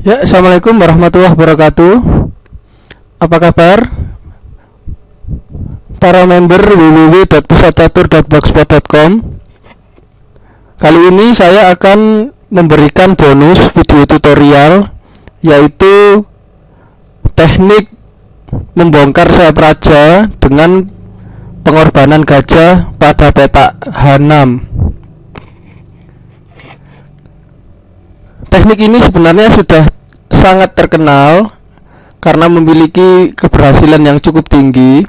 Ya, assalamualaikum warahmatullahi wabarakatuh. Apa kabar para member www.pusatcatur.blogspot.com? Kali ini saya akan memberikan bonus video tutorial, yaitu teknik membongkar sayap raja dengan pengorbanan gajah pada petak H6. Teknik ini sebenarnya sudah sangat terkenal karena memiliki keberhasilan yang cukup tinggi.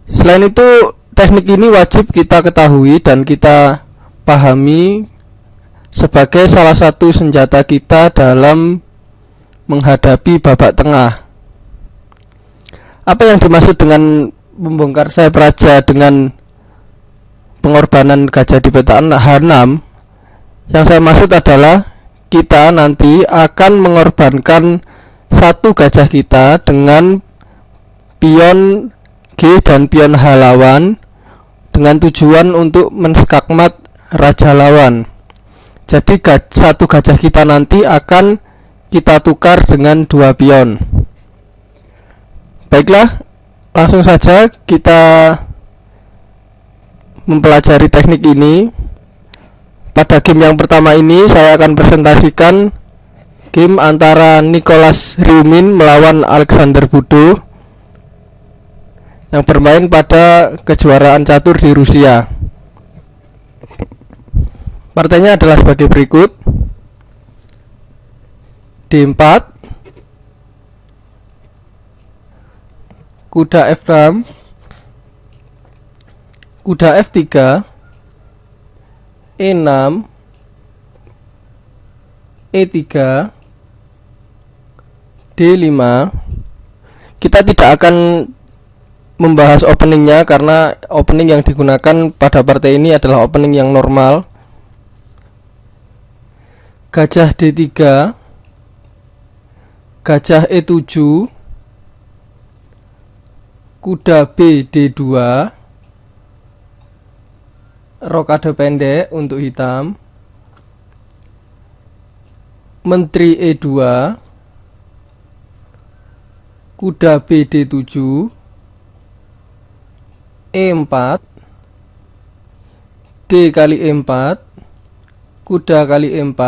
Selain itu, teknik ini wajib kita ketahui dan kita pahami sebagai salah satu senjata kita dalam menghadapi babak tengah. Apa yang dimaksud dengan membongkar sayap raja dengan pengorbanan gajah di petak H6? Yang saya maksud adalah kita nanti akan mengorbankan satu gajah kita dengan pion G dan pion H lawan dengan tujuan untuk menskakmat raja lawan. Jadi satu gajah kita nanti akan kita tukar dengan dua pion. Baiklah, langsung saja kita mempelajari teknik ini. Pada game yang pertama ini saya akan presentasikan game antara Nicolas Riumin melawan Alexander Budo yang bermain pada kejuaraan catur di Rusia. Partainya adalah sebagai berikut: D4, kuda F6, kuda F3, E6, E3, D5. Kita tidak akan membahas openingnya karena opening yang digunakan pada partai ini adalah opening yang normal. Gajah D3, gajah E7, kuda B D2, rokade pendek untuk hitam, menteri E2, kuda B D7, E4, D kali E4, kuda kali E4,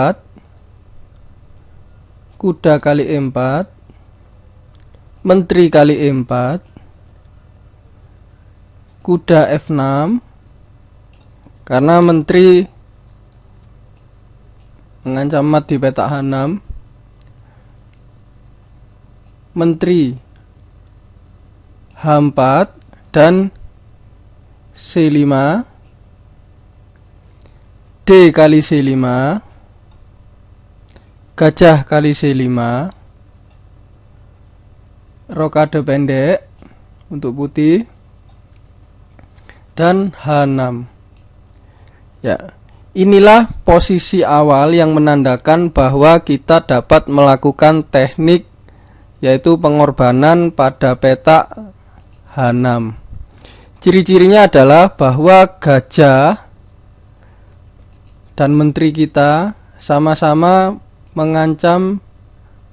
kuda kali E4, menteri kali E4, kuda F6 karena menteri mengancam mat di petak H6, menteri H4 dan C5, D kali C5, gajah kali C5, rokade pendek untuk putih, dan H6. Ya, inilah posisi awal yang menandakan bahwa kita dapat melakukan teknik yaitu pengorbanan pada petak H6. Ciri-cirinya adalah bahwa gajah dan menteri kita sama-sama mengancam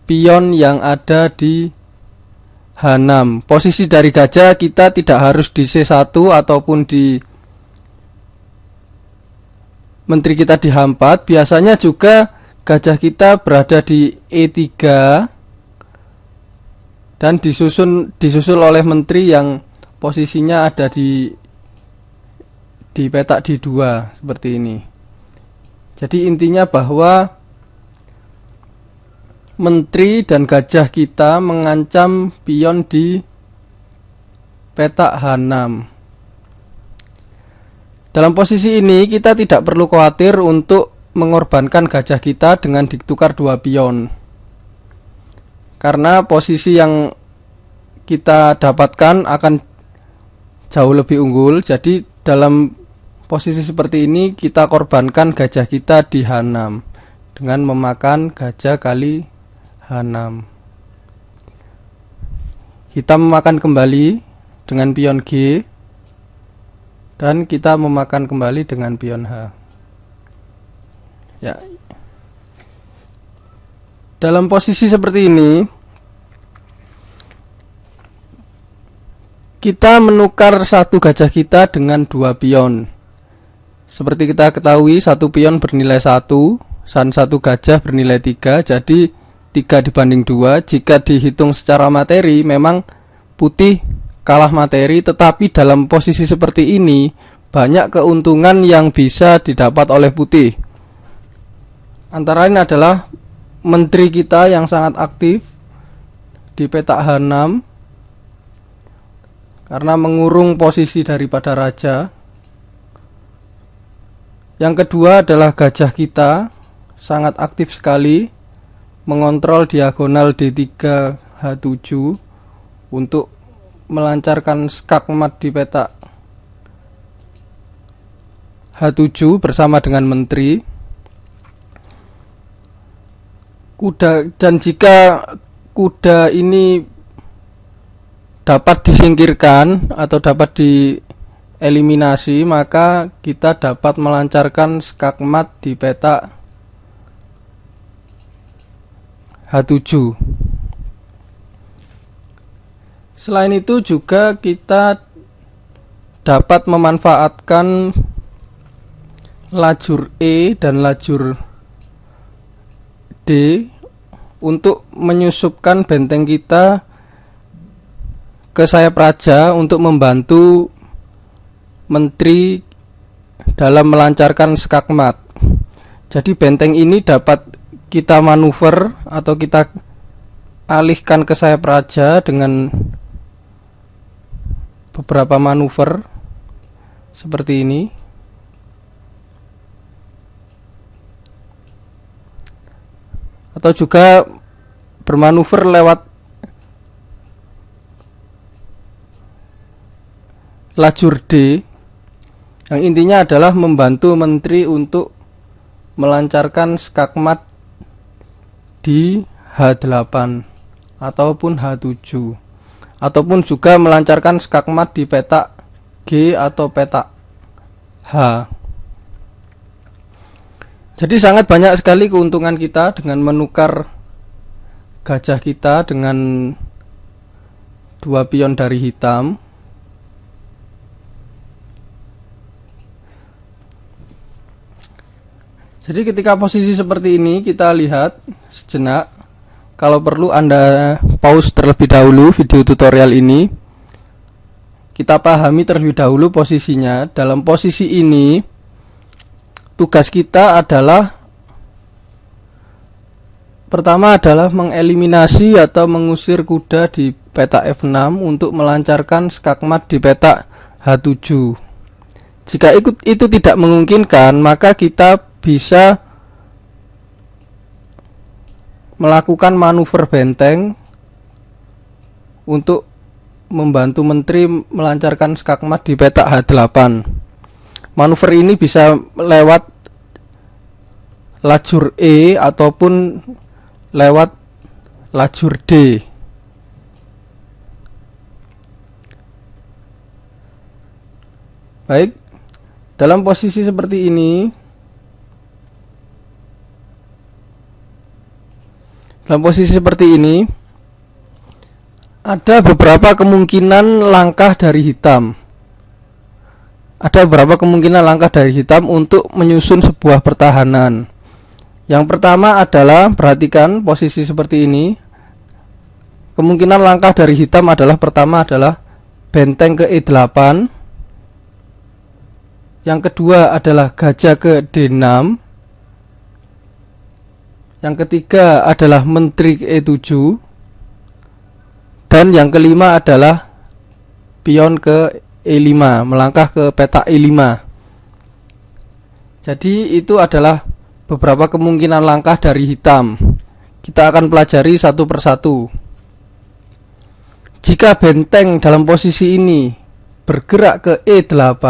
pion yang ada di H6. Posisi dari gajah kita tidak harus di C1 ataupun di menteri kita di H4, biasanya juga gajah kita berada di E3 dan disusul oleh menteri yang posisinya ada di petak D2 seperti ini. Jadi intinya bahwa menteri dan gajah kita mengancam pion di petak H6. Dalam posisi ini kita tidak perlu khawatir untuk mengorbankan gajah kita dengan ditukar dua pion, karena posisi yang kita dapatkan akan jauh lebih unggul. Jadi dalam posisi seperti ini kita korbankan gajah kita di H6 dengan memakan gajah kali H6. Hitam memakan kembali dengan pion G dan kita memakan kembali dengan pion H. Ya. Dalam posisi seperti ini, kita menukar satu gajah kita dengan dua pion. Seperti kita ketahui, satu pion bernilai 1 dan satu gajah bernilai 3, jadi 3 dibanding 2. Jika dihitung secara materi, memang putih kalah materi, tetapi dalam posisi seperti ini banyak keuntungan yang bisa didapat oleh putih. Antara lain adalah menteri kita yang sangat aktif di petak H6 karena mengurung posisi daripada raja. Yang kedua adalah gajah kita sangat aktif sekali mengontrol diagonal D3 H7 untuk melancarkan skakmat di petak H7 bersama dengan menteri. Dan jika kuda ini dapat disingkirkan atau dapat dieliminasi, maka kita dapat melancarkan skakmat di petak H7. Selain itu juga kita dapat memanfaatkan lajur E dan lajur D untuk menyusupkan benteng kita ke sayap raja untuk membantu menteri dalam melancarkan skakmat. Jadi benteng ini dapat kita manuver atau kita alihkan ke sayap raja dengan beberapa manuver seperti ini. Atau juga bermanuver lewat lajur D, yang intinya adalah membantu menteri untuk melancarkan skakmat di H8 ataupun H7, ataupun juga melancarkan skakmat di petak G atau petak H. Jadi sangat banyak sekali keuntungan kita dengan menukar gajah kita dengan dua pion dari hitam. Jadi ketika posisi seperti ini, kita lihat sejenak. Kalau perlu Anda pause terlebih dahulu video tutorial ini. Kita pahami terlebih dahulu posisinya. Dalam posisi ini, tugas kita adalah pertama adalah mengeliminasi atau mengusir kuda di petak F6 untuk melancarkan skakmat di petak H7. Jika itu tidak memungkinkan, maka kita bisa melakukan manuver benteng untuk membantu menteri melancarkan skakmat di petak H8. Manuver ini bisa lewat lajur E ataupun lewat lajur D. Baik, dalam posisi seperti ini, ada beberapa kemungkinan langkah dari hitam. Untuk menyusun sebuah pertahanan. Yang pertama adalah, perhatikan posisi seperti ini. Kemungkinan langkah dari hitam adalah, pertama adalah benteng ke E8. Yang kedua adalah gajah ke D6. Yang ketiga adalah menteri ke E7. Dan yang kelima adalah pion ke E5, melangkah ke petak E5. Jadi itu adalah beberapa kemungkinan langkah dari hitam. Kita akan pelajari satu persatu. Jika benteng dalam posisi ini bergerak ke E8,